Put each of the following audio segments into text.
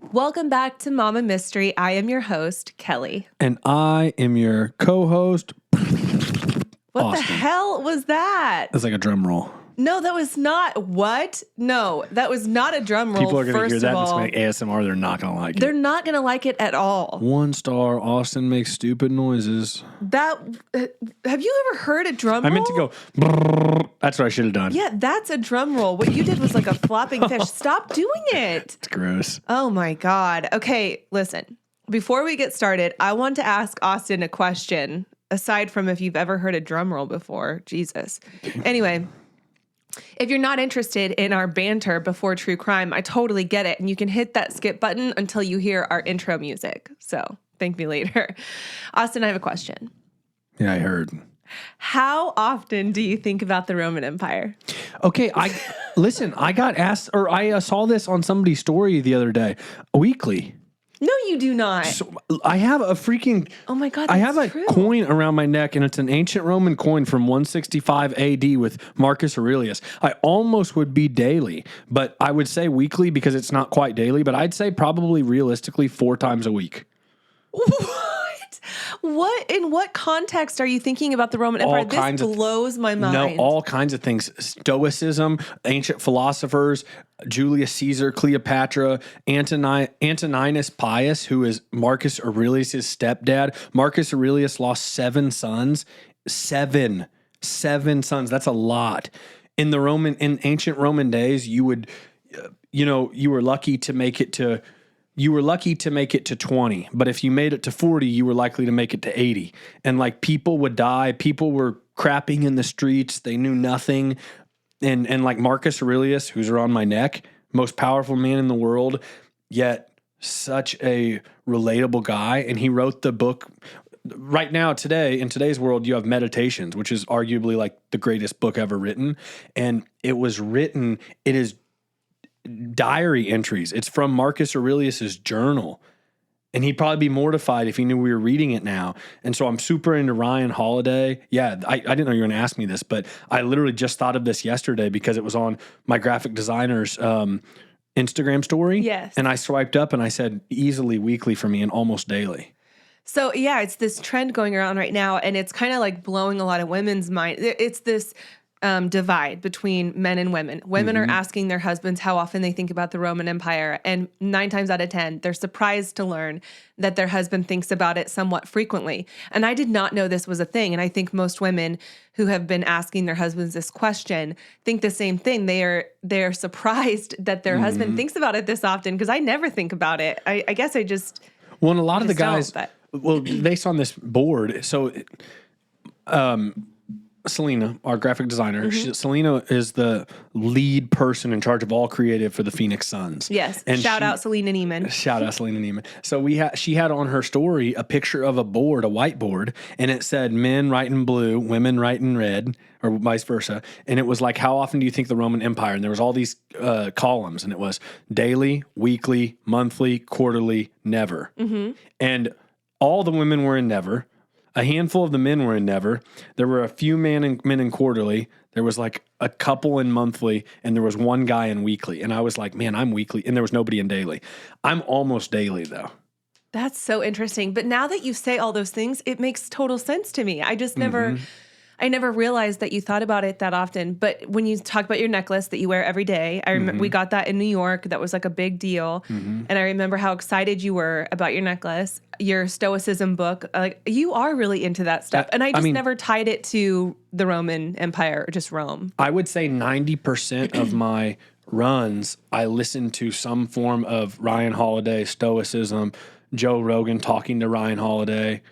Welcome back to Mama Mystery. I am your host, Kelly. And I am your co-host, What Austin. the hell was that? That's like a drum roll. No, that was not. What? No, that was not a drum roll. People are going to hear that and it's all, going to make ASMR. They're not going to like they're it. not going to like it at all. 1 star, Austin makes stupid noises. That have you ever heard a drum roll? I meant to go, brrr. That's what I should have done. Yeah, that's a drum roll. What you did was like a flopping fish. Stop doing it. It's gross. Oh my God. Okay, listen. Before we get started, I want to ask Austin a question, aside from if you've ever heard a drum roll before. Jesus. Anyway, if you're not interested in our banter before true crime, I totally get it. And you can hit that skip button until you hear our intro music. So thank me later. Austin, I have a question. Yeah, I heard. How often do you think about the Roman Empire? Okay, listen, I got asked, or I saw this on somebody's story the other day, weekly. No, you do not. So I have a freaking... Oh my God, I have a true. coin around my neck, and it's an ancient Roman coin from 165 AD with Marcus Aurelius. I almost would be daily, but I would say weekly because it's not quite daily, but I'd say probably realistically 4 times a week. What? In what context are you thinking about the Roman Empire? This blows my mind. No, all kinds of things. Stoicism, ancient philosophers, Julius Caesar, Cleopatra, Antoninus Pius, who is Marcus Aurelius' stepdad. Marcus Aurelius lost 7 sons. 7 sons. That's a lot. In ancient Roman days, you would, you were lucky to make it to 20, but if you made it to 40, you were likely to make it to 80. And like people would die, people were crapping in the streets, they knew nothing. And like Marcus Aurelius, who's around my neck, most powerful man in the world, yet such a relatable guy. And he wrote the book. Right now, today, in today's world, you have Meditations, which is arguably like the greatest book ever written. And it is diary entries. It's from Marcus Aurelius's journal. And he'd probably be mortified if he knew we were reading it now. And so I'm super into Ryan Holiday. Yeah, I didn't know you were going to ask me this, but I literally just thought of this yesterday because it was on my graphic designer's Instagram story. Yes. And I swiped up and I said easily weekly for me and almost daily. So yeah, it's this trend going around right now, and it's kind of like blowing a lot of women's mind. It's this divide between men and women. Women are asking their husbands how often they think about the Roman Empire, and 9 times out of 10, they're surprised to learn that their husband thinks about it somewhat frequently. And I did not know this was a thing, and I think most women who have been asking their husbands this question think the same thing. They're surprised that their husband thinks about it this often, because I never think about it. I guess I just... Well, and a lot of the guys... But. Well, based on this board, so... Selena, our graphic designer, Selena is the lead person in charge of all creative for the Phoenix Suns. Yes. And shout out Selena Neiman. Shout out Selena Neiman. So she had on her story a picture of a whiteboard, and it said men write in blue, women write in red, or vice versa. And it was like, how often do you think the Roman Empire? And there was all these columns, and it was daily, weekly, monthly, quarterly, never. And all the women were in never. A handful of the men were in never. There were a few men in quarterly. There was like a couple in monthly, and there was one guy in weekly. And I was like, man, I'm weekly. And there was nobody in daily. I'm almost daily, though. That's so interesting. But now that you say all those things, it makes total sense to me. I just never... I never realized that you thought about it that often. But when you talk about your necklace that you wear every day, I remember we got that in New York. That was like a big deal. And I remember how excited you were about your necklace, your Stoicism book. Like, you are really into that stuff. And I never tied it to the Roman Empire or just Rome. I would say 90% of my runs, I listen to some form of Ryan Holiday, Stoicism, Joe Rogan talking to Ryan Holiday,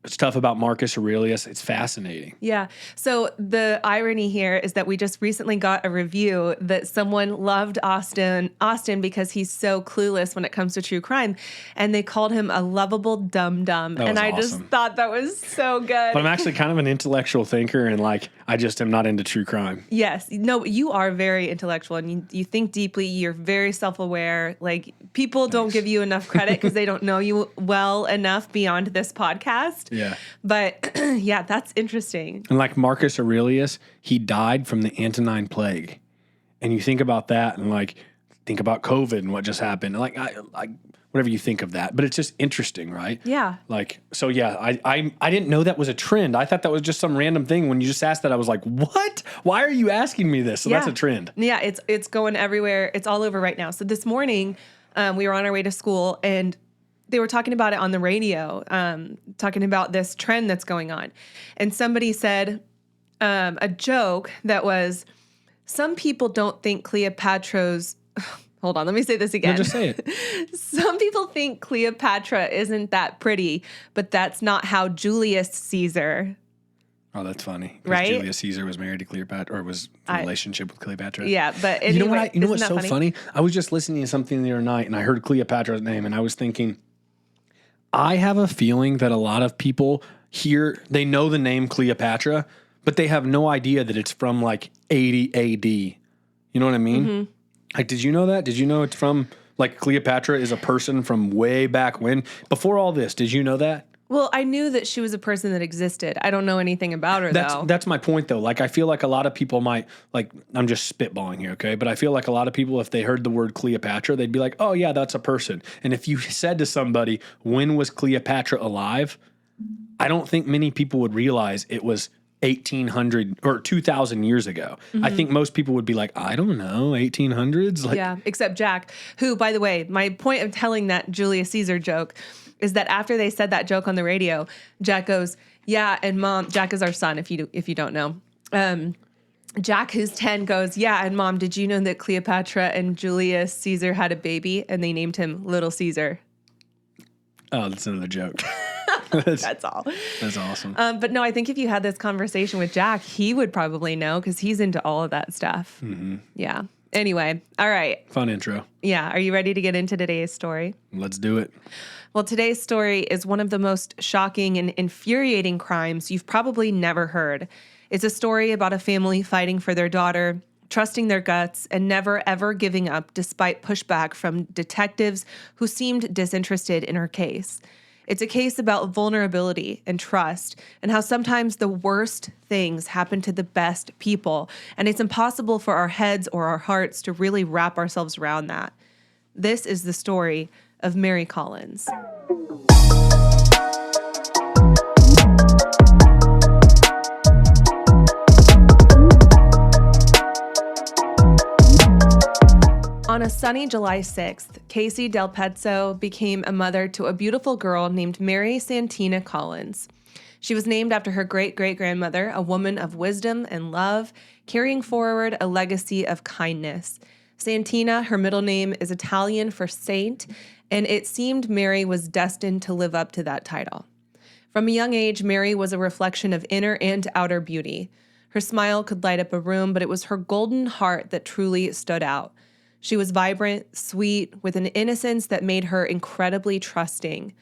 stuff about Marcus Aurelius. It's fascinating. Yeah. So the irony here is that we just recently got a review that someone loved Austin because he's so clueless when it comes to true crime, and they called him a lovable dum-dum. And I just thought that was so good. But I'm actually kind of an intellectual thinker, and like, I just am not into true crime. Yes. No, you are very intellectual, and you think deeply. You're very self-aware. Like, people don't give you enough credit because they don't know you well enough beyond this podcast. Yeah. But yeah, that's interesting. And like Marcus Aurelius, he died from the Antonine Plague. And you think about that and like, think about COVID and what just happened. Like, whatever you think of that, but it's just interesting, right? Yeah. Like, so yeah, I didn't know that was a trend. I thought that was just some random thing. When you just asked that, I was like, what? Why are you asking me this? So that's a trend. Yeah, it's going everywhere. It's all over right now. So this morning, we were on our way to school and they were talking about it on the radio, talking about this trend that's going on. And somebody said a joke that was, some people don't think Cleopatra's... Hold on, let me say this again. No, just say it. Some people think Cleopatra isn't that pretty, but that's not how Julius Caesar... Oh, that's funny. Right? Julius Caesar was married to Cleopatra, or was in a relationship with Cleopatra. Yeah, but anyway, you know what's so funny? I was just listening to something the other night, and I heard Cleopatra's name, and I was thinking, I have a feeling that a lot of people here, they know the name Cleopatra, but they have no idea that it's from like 80 AD. You know what I mean? Mm-hmm. Like, did you know that? Did you know it's from, like, Cleopatra is a person from way back when? Before all this, did you know that? Well, I knew that she was a person that existed. I don't know anything about her, though. That's my point, though. Like, I feel like a lot of people might, like, I'm just spitballing here, okay? But I feel like a lot of people, if they heard the word Cleopatra, they'd be like, oh, yeah, that's a person. And if you said to somebody, when was Cleopatra alive? I don't think many people would realize it was 1800 or 2000 years ago. Mm-hmm. I think most people would be like, I don't know, 1800s? Like, yeah, except Jack, who, by the way, my point of telling that Julius Caesar joke is that after they said that joke on the radio, Jack goes, yeah, and Mom, Jack is our son, if you don't know. Jack, who's 10, goes, yeah, and Mom, did you know that Cleopatra and Julius Caesar had a baby and they named him Little Caesar? Oh, that's another joke. That's all. That's awesome. But no, I think if you had this conversation with Jack, he would probably know because he's into all of that stuff. Mm-hmm. Yeah. Anyway, all right. Fun intro. Yeah. Are you ready to get into today's story? Let's do it. Well, today's story is one of the most shocking and infuriating crimes you've probably never heard. It's a story about a family fighting for their daughter, trusting their guts, and never, ever giving up despite pushback from detectives who seemed disinterested in her case. It's a case about vulnerability and trust and how sometimes the worst things happen to the best people, and it's impossible for our heads or our hearts to really wrap ourselves around that. This is the story of Mary Collins. On a sunny July 6th, Casey Del Pezzo became a mother to a beautiful girl named Mary Santina Collins. She was named after her great-great-grandmother, a woman of wisdom and love, carrying forward a legacy of kindness. Santina, her middle name, is Italian for saint, and it seemed Mary was destined to live up to that title. From a young age, Mary was a reflection of inner and outer beauty. Her smile could light up a room, but it was her golden heart that truly stood out. She was vibrant, sweet, with an innocence that made her incredibly trusting.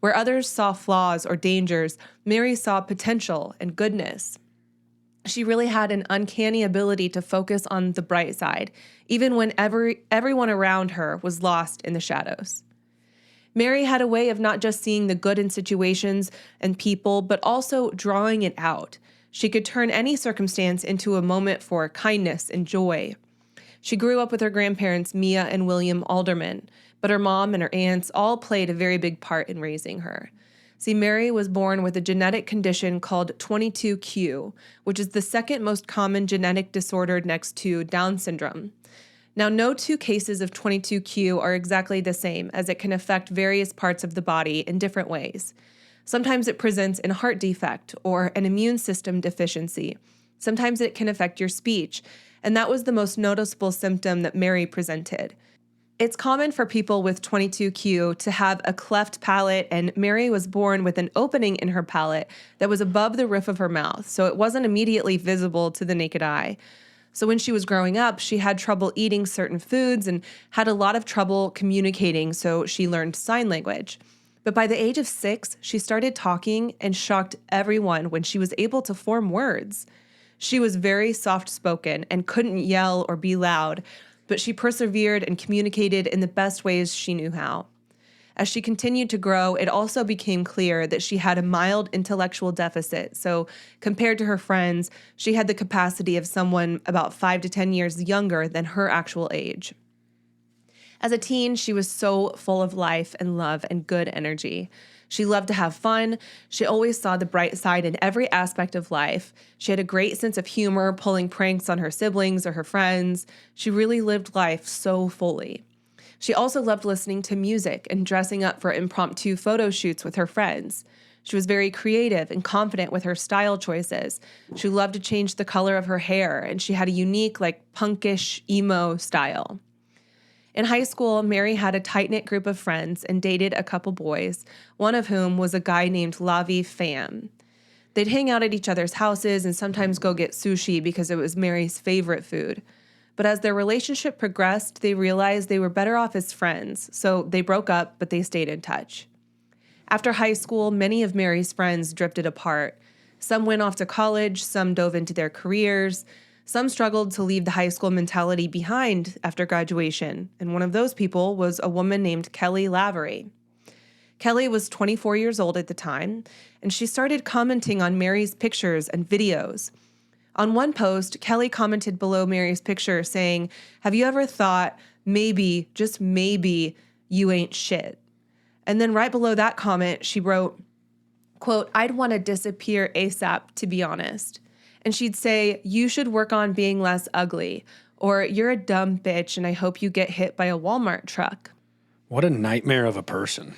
Where others saw flaws or dangers, Mary saw potential and goodness. She really had an uncanny ability to focus on the bright side, even when everyone around her was lost in the shadows. Mary had a way of not just seeing the good in situations and people, but also drawing it out. She could turn any circumstance into a moment for kindness and joy. She grew up with her grandparents, Mia and William Alderman, but her mom and her aunts all played a very big part in raising her. See, Mary was born with a genetic condition called 22q, which is the second most common genetic disorder next to Down syndrome. Now, no two cases of 22q are exactly the same, as it can affect various parts of the body in different ways. Sometimes it presents in a heart defect or an immune system deficiency. Sometimes it can affect your speech, and that was the most noticeable symptom that Mary presented. It's common for people with 22q to have a cleft palate, and Mary was born with an opening in her palate that was above the roof of her mouth, so it wasn't immediately visible to the naked eye. So when she was growing up, she had trouble eating certain foods and had a lot of trouble communicating, so she learned sign language. But by the age of 6, she started talking and shocked everyone when she was able to form words. She was very soft-spoken and couldn't yell or be loud, but she persevered and communicated in the best ways she knew how. As she continued to grow, it also became clear that she had a mild intellectual deficit, so compared to her friends, she had the capacity of someone about 5 to 10 years younger than her actual age. As a teen, she was so full of life and love and good energy. She loved to have fun. She always saw the bright side in every aspect of life. She had a great sense of humor, pulling pranks on her siblings or her friends. She really lived life so fully. She also loved listening to music and dressing up for impromptu photo shoots with her friends. She was very creative and confident with her style choices. She loved to change the color of her hair, and she had a unique, punkish, emo style. In high school, Mary had a tight-knit group of friends and dated a couple boys, one of whom was a guy named Lavi Pham. They'd hang out at each other's houses and sometimes go get sushi because it was Mary's favorite food. But as their relationship progressed, they realized they were better off as friends, so they broke up, but they stayed in touch. After high school, many of Mary's friends drifted apart. Some went off to college, some dove into their careers, some struggled to leave the high school mentality behind after graduation, and one of those people was a woman named Kelly Lavery. Kelly was 24 years old at the time, and she started commenting on Mary's pictures and videos. On one post, Kelly commented below Mary's picture saying, "Have you ever thought, maybe, just maybe, you ain't shit?" And then right below that comment, she wrote, quote, "I'd want to disappear ASAP, to be honest." And she'd say, "You should work on being less ugly," or "You're a dumb bitch and I hope you get hit by a Walmart truck." What a nightmare of a person.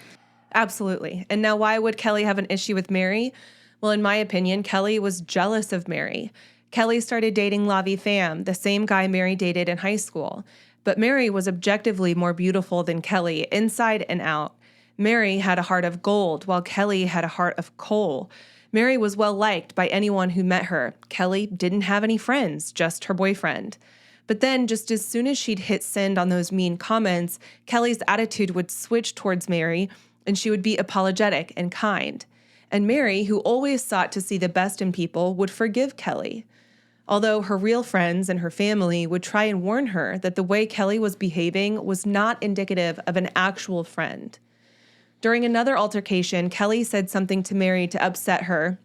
Absolutely. And now why would Kelly have an issue with Mary? Well, in my opinion, Kelly was jealous of Mary. Kelly started dating Lavi Pham, the same guy Mary dated in high school. But Mary was objectively more beautiful than Kelly, inside and out. Mary had a heart of gold, while Kelly had a heart of coal. Mary was well-liked by anyone who met her. Kelly didn't have any friends, just her boyfriend. But then, just as soon as she'd hit send on those mean comments, Kelly's attitude would switch towards Mary, and she would be apologetic and kind. And Mary, who always sought to see the best in people, would forgive Kelly. Although her real friends and her family would try and warn her that the way Kelly was behaving was not indicative of an actual friend. During another altercation, Kelly said something to Mary to upset her,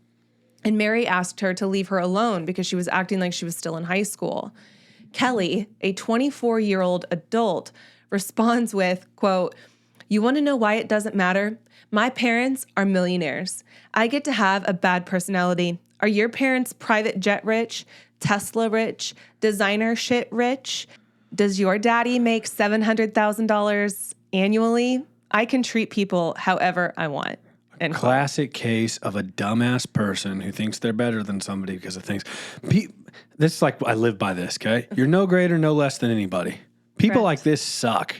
and Mary asked her to leave her alone because she was acting like she was still in high school. Kelly, a 24-year-old adult, responds with, quote, "You want to know why it doesn't matter? My parents are millionaires. I get to have a bad personality. Are your parents private jet rich, Tesla rich, designer shit rich? Does your daddy make $700,000 annually? I can treat people however I want." And classic case of a dumbass person who thinks they're better than somebody because of things. This is like, I live by this, okay? You're no greater, no less than anybody. People Correct. like this suck.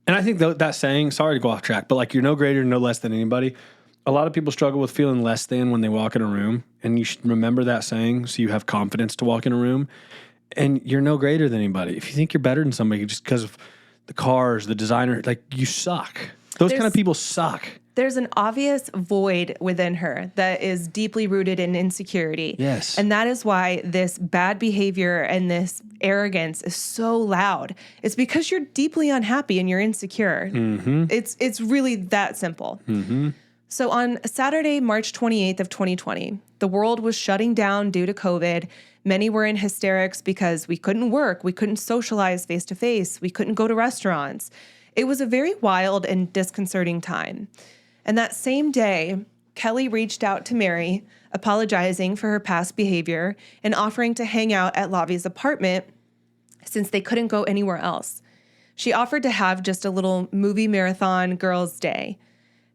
And I think that saying, sorry to go off track, but you're no greater, no less than anybody. A lot of people struggle with feeling less than when they walk in a room. And you should remember that saying so you have confidence to walk in a room. And you're no greater than anybody. If you think you're better than somebody just because of the cars, the designer, you suck. Those kind of people suck. There's an obvious void within her that is deeply rooted in insecurity. Yes. And that is why this bad behavior and this arrogance is so loud. It's because you're deeply unhappy and you're insecure. Mm-hmm. It's really that simple. Mm-hmm. So on Saturday, March 28th of 2020, the world was shutting down due to COVID. Many were in hysterics because we couldn't work, we couldn't socialize face-to-face, we couldn't go to restaurants. It was a very wild and disconcerting time. And that same day, Kelly reached out to Mary, apologizing for her past behavior and offering to hang out at Lavi's apartment since they couldn't go anywhere else. She offered to have just a little movie marathon girls' day.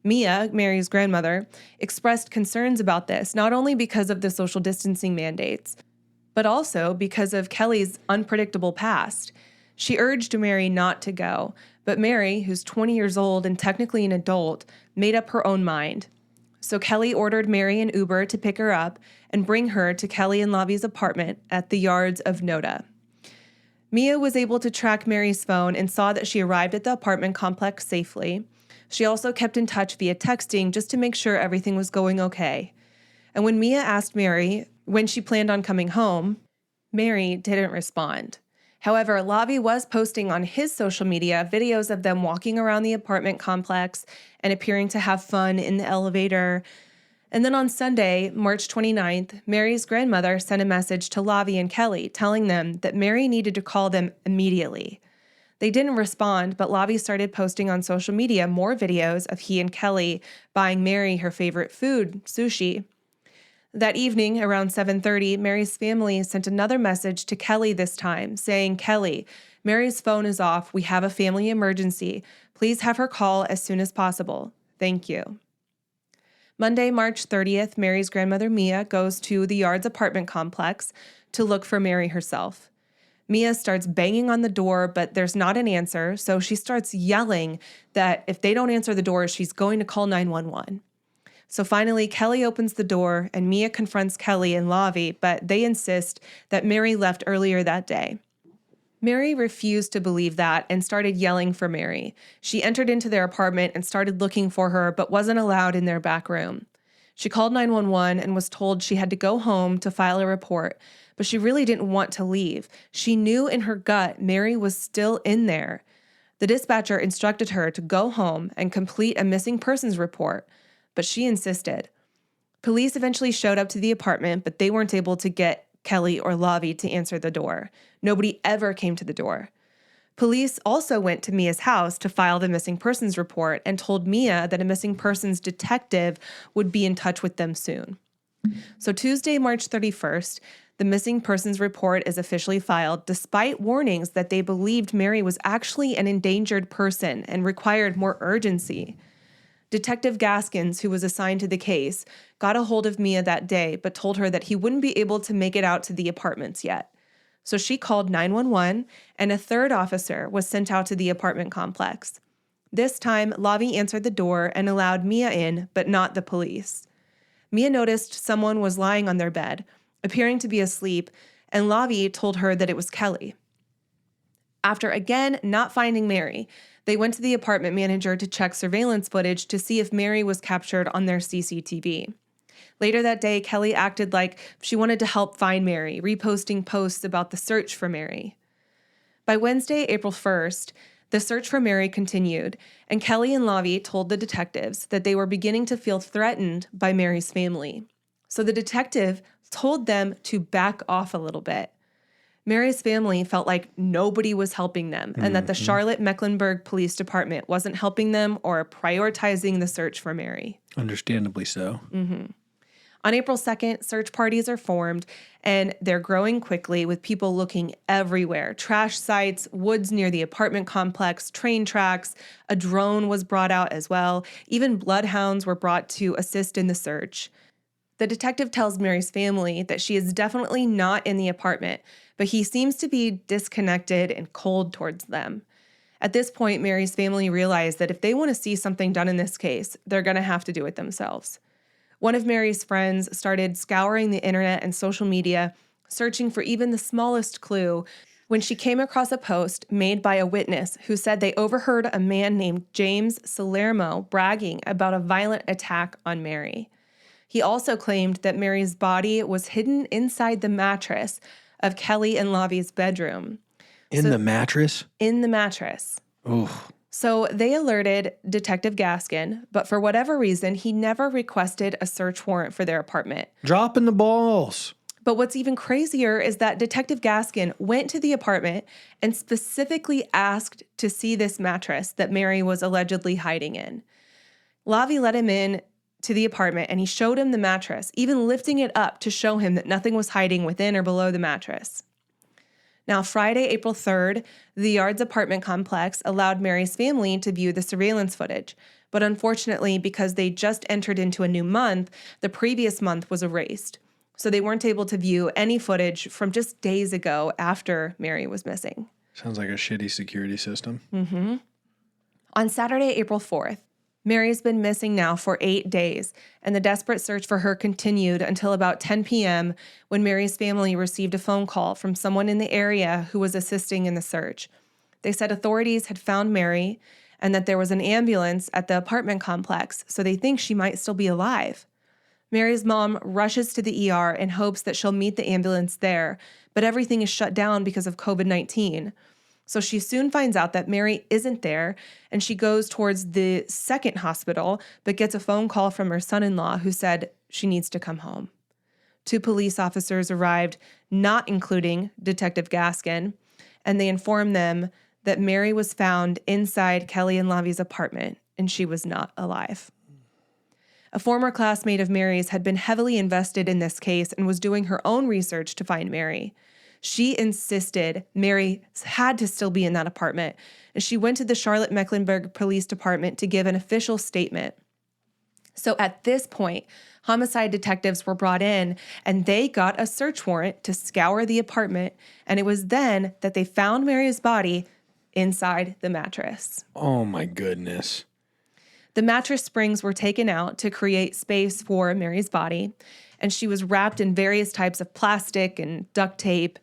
Mia, Mary's grandmother, expressed concerns about this, not only because of the social distancing mandates, but also because of Kelly's unpredictable past. She urged Mary not to go, but Mary, who's 20 years old and technically an adult, made up her own mind. So Kelly ordered Mary an Uber to pick her up and bring her to Kelly and Lavi's apartment at the yards of Noda. Mia was able to track Mary's phone and saw that she arrived at the apartment complex safely. She also kept in touch via texting just to make sure everything was going okay. And when Mia asked Mary when she planned on coming home, Mary didn't respond. However, Lavi was posting on his social media videos of them walking around the apartment complex and appearing to have fun in the elevator. And then on Sunday, March 29th, Mary's grandmother sent a message to Lavi and Kelly telling them that Mary needed to call them immediately. They didn't respond, but Lavi started posting on social media more videos of he and Kelly buying Mary her favorite food, sushi. That evening, around 7:30, Mary's family sent another message to Kelly this time, saying, "Kelly, Mary's phone is off. We have a family emergency. Please have her call as soon as possible. Thank you." Monday, March 30th, Mary's grandmother Mia goes to the Yard's apartment complex to look for Mary herself. Mia starts banging on the door, but there's not an answer, so she starts yelling that if they don't answer the door, she's going to call 911. So finally, Kelly opens the door, and Mia confronts Kelly and Lavi, but they insist that Mary left earlier that day. Mary refused to believe that and started yelling for Mary. She entered into their apartment and started looking for her, but wasn't allowed in their back room. She called 911 and was told she had to go home to file a report, but she really didn't want to leave. She knew in her gut Mary was still in there. The dispatcher instructed her to go home and complete a missing persons report, but she insisted. Police eventually showed up to the apartment, but they weren't able to get Kelly or Lavi to answer the door. Nobody ever came to the door. Police also went to Mia's house to file the missing persons report and told Mia that a missing persons detective would be in touch with them soon. So Tuesday, March 31st, the missing persons report is officially filed despite warnings that they believed Mary was actually an endangered person and required more urgency. Detective Gaskins, who was assigned to the case, got a hold of Mia that day but told her that he wouldn't be able to make it out to the apartments yet. So she called 911, and a third officer was sent out to the apartment complex. This time, Lavi answered the door and allowed Mia in, but not the police. Mia noticed someone was lying on their bed, appearing to be asleep, and Lavi told her that it was Kelly. After again not finding Mary, they went to the apartment manager to check surveillance footage to see if Mary was captured on their CCTV. Later that day, Kelly acted like she wanted to help find Mary, reposting posts about the search for Mary. By Wednesday, April 1st, the search for Mary continued, and Kelly and Lavi told the detectives that they were beginning to feel threatened by Mary's family. So the detective told them to back off a little bit. Mary's family felt like nobody was helping them and that the Charlotte-Mecklenburg Police Department wasn't helping them or prioritizing the search for Mary. Understandably so. On April 2nd, search parties are formed, and they're growing quickly with people looking everywhere. Trash sites, woods near the apartment complex, train tracks, a drone was brought out as well. Even bloodhounds were brought to assist in the search. The detective tells Mary's family that she is definitely not in the apartment, but he seems to be disconnected and cold towards them. At this point, Mary's family realized that if they want to see something done in this case, they're going to have to do it themselves. One of Mary's friends started scouring the internet and social media, searching for even the smallest clue, when she came across a post made by a witness who said they overheard a man named James Salermo bragging about a violent attack on Mary. He also claimed that Mary's body was hidden inside the mattress of Kelly and Lavi's bedroom. The mattress? In the mattress. Oh. So they alerted Detective Gaskin, but for whatever reason, he never requested a search warrant for their apartment. Dropping the balls. But what's even crazier is that Detective Gaskin went to the apartment and specifically asked to see this mattress that Mary was allegedly hiding in. Lavi let him in to the apartment and he showed him the mattress, even lifting it up to show him that nothing was hiding within or below the mattress. Now, Friday, April 3rd, the Yard's apartment complex allowed Mary's family to view the surveillance footage. But unfortunately, because they just entered into a new month, the previous month was erased. So they weren't able to view any footage from just days ago after Mary was missing. Sounds like a shitty security system. On Saturday, April 4th, Mary's been missing now for 8 days, and the desperate search for her continued until about 10 p.m. when Mary's family received a phone call from someone in the area who was assisting in the search. They said authorities had found Mary and that there was an ambulance at the apartment complex, so they think she might still be alive. Mary's mom rushes to the ER in hopes that she'll meet the ambulance there, but everything is shut down because of COVID-19. So she soon finds out that Mary isn't there, and she goes towards the second hospital, but gets a phone call from her son-in-law who said she needs to come home. 2 police officers arrived, not including Detective Gaskin, and they informed them that Mary was found inside Kelly and Lavi's apartment, and she was not alive. A former classmate of Mary's had been heavily invested in this case and was doing her own research to find Mary. She insisted Mary had to still be in that apartment, and she went to the Charlotte-Mecklenburg Police Department to give an official statement. So at this point, homicide detectives were brought in, and they got a search warrant to scour the apartment, and it was then that they found Mary's body inside the mattress. Oh, my goodness. The mattress springs were taken out to create space for Mary's body, and she was wrapped in various types of plastic and duct tape.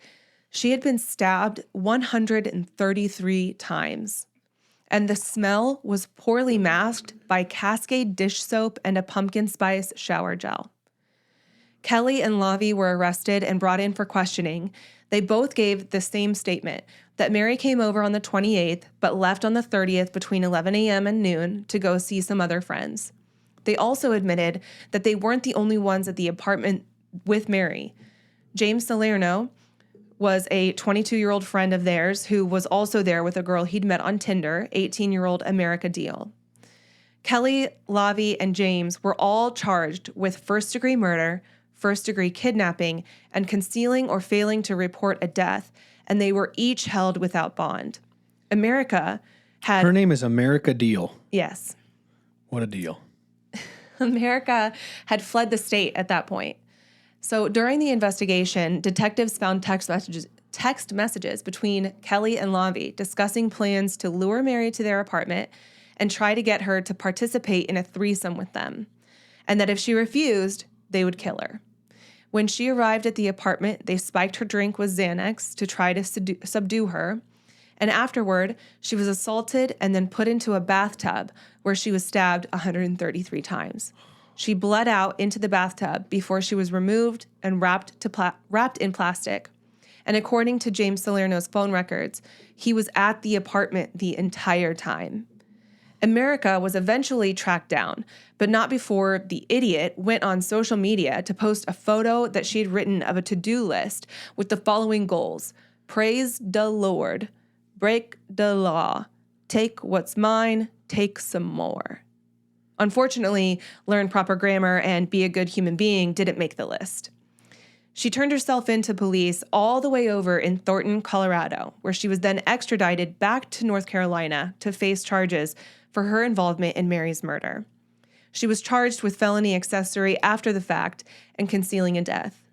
She had been stabbed 133 times, and the smell was poorly masked by Cascade dish soap and a pumpkin spice shower gel. Kelly and Lavi were arrested and brought in for questioning. They both gave the same statement, that Mary came over on the 28th, but left on the 30th between 11 a.m. and noon to go see some other friends. They also admitted that they weren't the only ones at the apartment with Mary. James Salerno was a 22-year-old friend of theirs who was also there with a girl he'd met on Tinder, 18-year-old America Deal. Kelly, Lavi, and James were all charged with first-degree murder, first-degree kidnapping, and concealing or failing to report a death, and they were each held without bond. America had... Her name is America Deal. Yes. What a deal. America had fled the state at that point. So during the investigation, detectives found text messages between Kelly and Lavi discussing plans to lure Mary to their apartment and try to get her to participate in a threesome with them, and that if she refused, they would kill her. When she arrived at the apartment, they spiked her drink with Xanax to try to subdue her, and afterward, she was assaulted and then put into a bathtub where she was stabbed 133 times. She bled out into the bathtub before she was removed and wrapped in plastic. And according to James Salerno's phone records, he was at the apartment the entire time. America was eventually tracked down, but not before the idiot went on social media to post a photo that she had written of a to-do list with the following goals: praise the Lord, break the law, take what's mine, take some more. Unfortunately, learn proper grammar and be a good human being didn't make the list. She turned herself in to police all the way over in Thornton, Colorado, where she was then extradited back to North Carolina to face charges for her involvement in Mary's murder. She was charged with felony accessory after the fact and concealing a death.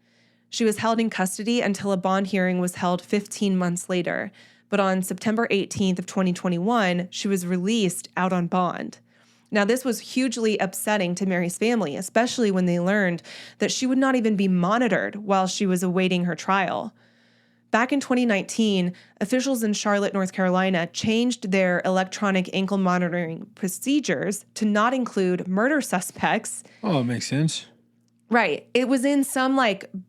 She was held in custody until a bond hearing was held 15 months later, but on September 18th of 2021, she was released out on bond. Now, this was hugely upsetting to Mary's family, especially when they learned that she would not even be monitored while she was awaiting her trial. Back in 2019, officials in Charlotte, North Carolina, changed their electronic ankle monitoring procedures to not include murder suspects. Oh, it makes sense. Right. It was in some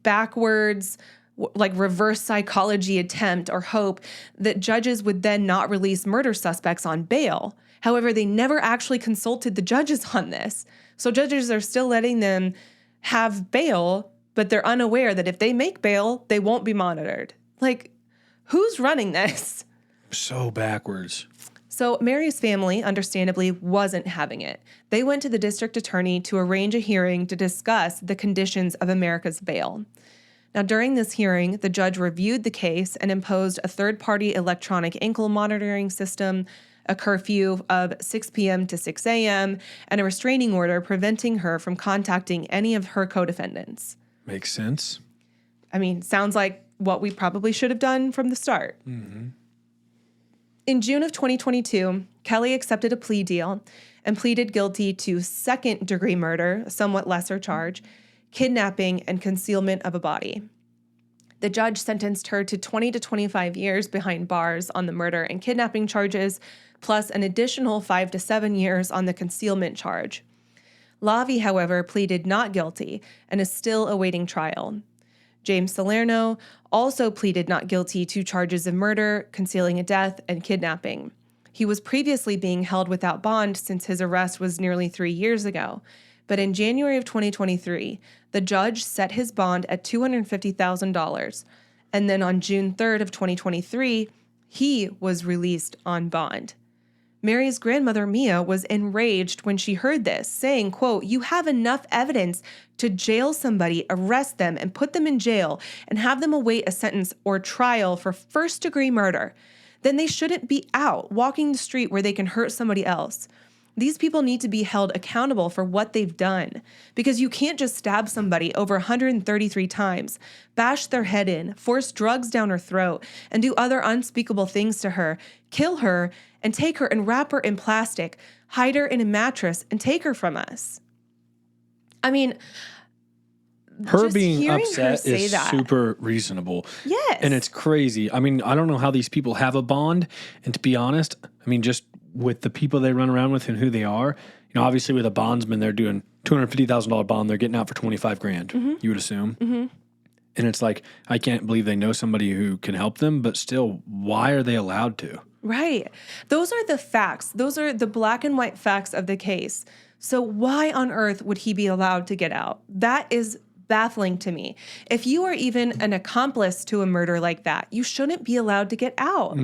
backwards, reverse psychology attempt or hope that judges would then not release murder suspects on bail. However, they never actually consulted the judges on this. So judges are still letting them have bail, but they're unaware that if they make bail, they won't be monitored. Who's running this? So backwards. So Mary's family, understandably, wasn't having it. They went to the district attorney to arrange a hearing to discuss the conditions of America's bail. Now, during this hearing, the judge reviewed the case and imposed a third-party electronic ankle monitoring system, a curfew of 6 p.m. to 6 a.m., and a restraining order preventing her from contacting any of her co-defendants. Makes sense. I mean, sounds like what we probably should have done from the start. Mm-hmm. In June of 2022, Kelly accepted a plea deal and pleaded guilty to second-degree murder, a somewhat lesser charge, kidnapping, and concealment of a body. The judge sentenced her to 20 to 25 years behind bars on the murder and kidnapping charges, plus an additional 5 to 7 years on the concealment charge. Lavi, however, pleaded not guilty and is still awaiting trial. James Salerno also pleaded not guilty to charges of murder, concealing a death, and kidnapping. He was previously being held without bond since his arrest was nearly 3 years ago. But in January of 2023, the judge set his bond at $250,000. And then on June 3rd of 2023, He was released on bond. Mary's grandmother, Mia, was enraged when she heard this, saying, quote, "You have enough evidence to jail somebody, arrest them, and put them in jail, and have them await a sentence or trial for first-degree murder. Then they shouldn't be out walking the street where they can hurt somebody else. These people need to be held accountable for what they've done, because you can't just stab somebody over 133 times, bash their head in, force drugs down her throat, and do other unspeakable things to her, kill her, and take her and wrap her in plastic, hide her in a mattress, and take her from us." I mean, her just being hearing upset her say is that. super reasonable. Yes. And it's crazy. I mean, I don't know how these people have a bond. And to be honest, I mean, just with the people they run around with and who they are, you know, obviously with a bondsman, they're doing $250,000 bond. They're getting out for 25 grand, you would assume. And it's like, I can't believe they know somebody who can help them, but still, why are they allowed to? Right. Those are the facts. Those are the black and white facts of the case. So why on earth would he be allowed to get out? That is baffling to me. If you are even an accomplice to a murder like that, you shouldn't be allowed to get out.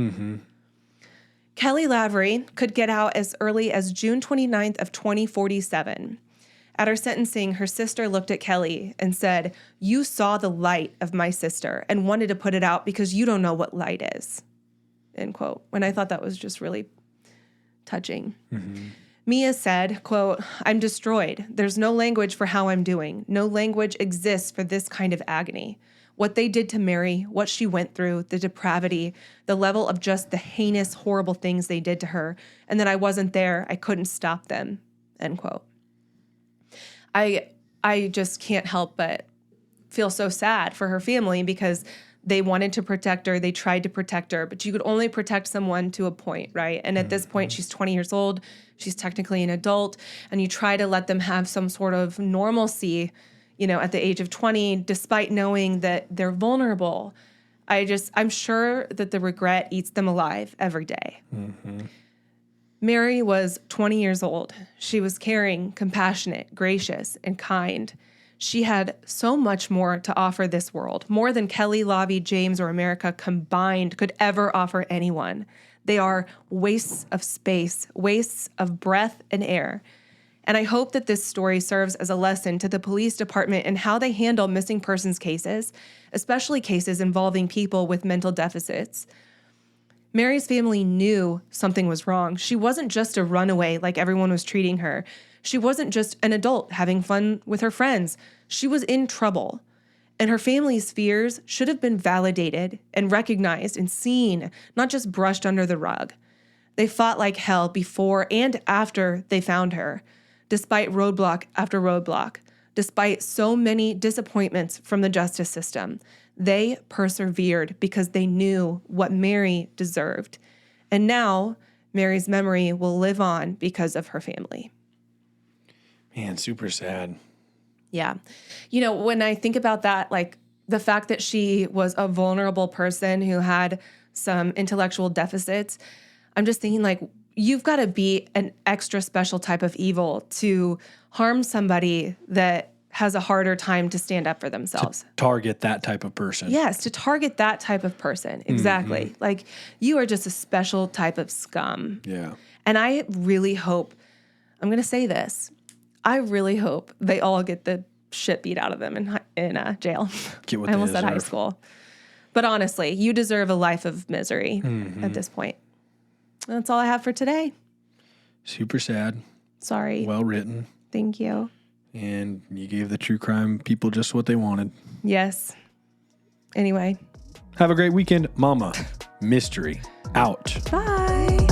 Kelly Lavery could get out as early as June 29th of 2047. At her sentencing, her sister looked at Kelly and said, "You saw the light of my sister and wanted to put it out because you don't know what light is." End quote. And I thought that was just really touching. Mia said, quote, "I'm destroyed. There's no language for how I'm doing. No language exists for this kind of agony. What they did to Mary, what she went through, the depravity, the level of just the heinous, horrible things they did to her, and that I wasn't there, I couldn't stop them." End quote. I just can't help but feel so sad for her family, because they wanted to protect her. They tried to protect her, but you could only protect someone to a point, right? And at this point, she's 20 years old. She's technically an adult, and you try to let them have some sort of normalcy, you know, at the age of 20, despite knowing that they're vulnerable. I'm sure that the regret eats them alive every day. Mary was 20 years old. She was caring, compassionate, gracious, and kind. She had so much more to offer this world, more than Kelly, Lavi, James, or America combined could ever offer anyone. They are wastes of space, wastes of breath and air. And I hope that this story serves as a lesson to the police department in how they handle missing persons cases, especially cases involving people with mental deficits. Mary's family knew something was wrong. She wasn't just a runaway like everyone was treating her. She wasn't just an adult having fun with her friends. She was in trouble. And her family's fears should have been validated and recognized and seen, not just brushed under the rug. They fought like hell before and after they found her, despite roadblock after roadblock, despite so many disappointments from the justice system. They persevered because they knew what Mary deserved. And now Mary's memory will live on because of her family. Man, super sad. Yeah. You know, when I think about that, like the fact that she was a vulnerable person who had some intellectual deficits, I'm just thinking like, you've got to be an extra special type of evil to harm somebody that has a harder time to stand up for themselves. To target that type of person. Yes, to target that type of person. Exactly. Like, you are just a special type of scum. Yeah. And I really hope, I'm going to say this, I really hope they all get the shit beat out of them in jail. Get what I they almost said high deserve. school. But honestly, you deserve a life of misery at this point. That's all I have for today. Super sad. Sorry. Well written. Thank you. And you gave the true crime people just what they wanted. Yes. Anyway. Have a great weekend, Mama. Mystery out. Bye.